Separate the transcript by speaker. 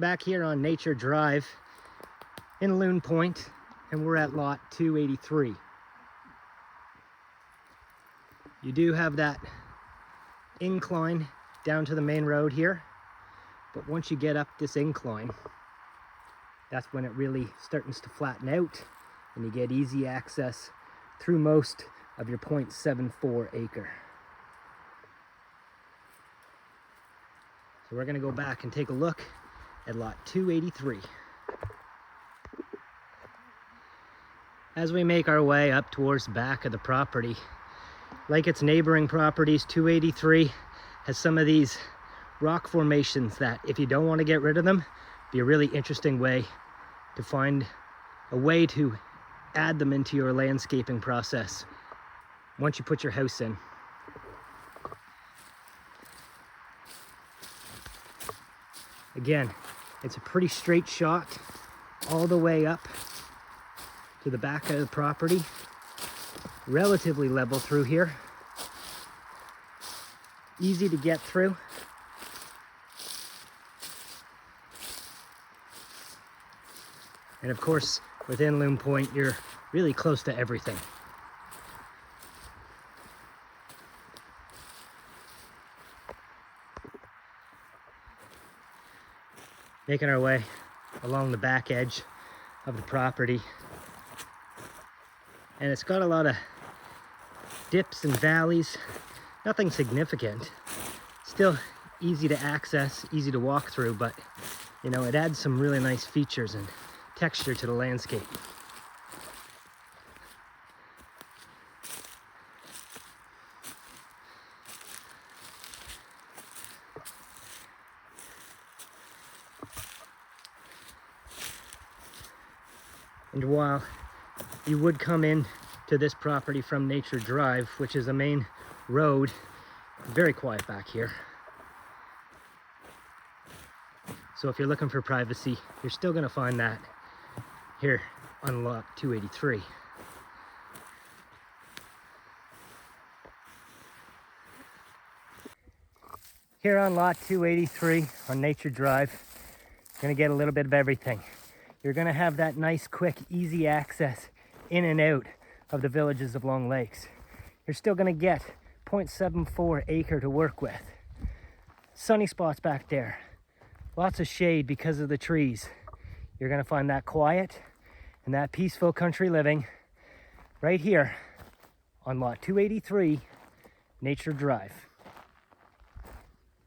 Speaker 1: back here on Nature Drive in Loon Point, and we're at lot 283. You do have that incline down to the main road here, but once you get up this incline, that's when it really starts to flatten out and you get easy access through most of your 0.74 acre. So we're going to go back and take a look at lot 283. As we make our way up towards the back of the property, like its neighboring properties, 283 has some of these rock formations that, if you don't want to get rid of them, be a really interesting way to find a way to add them into your landscaping process once you put your house in. Again, it's a pretty straight shot all the way up to the back of the property. Relatively level through here. Easy to get through. And of course, within Loon Point, you're really close to everything. Making our way along the back edge of the property. And it's got a lot of dips and valleys, nothing significant. Still easy to access, easy to walk through, but you know, it adds some really nice features and texture to the landscape. And while you would come in to this property from Nature Drive, which is a main road, very quiet back here. So if you're looking for privacy, you're still going to find that here on lot 283. Here on lot 283 on Nature Drive, you're going to get a little bit of everything. You're going to have that nice, quick, easy access in and out of the villages of Long Lakes. You're still going to get 0.74 acre to work with. Sunny spots back there. Lots of shade because of the trees. You're going to find that quiet and that peaceful country living right here on lot 283, Nature Drive.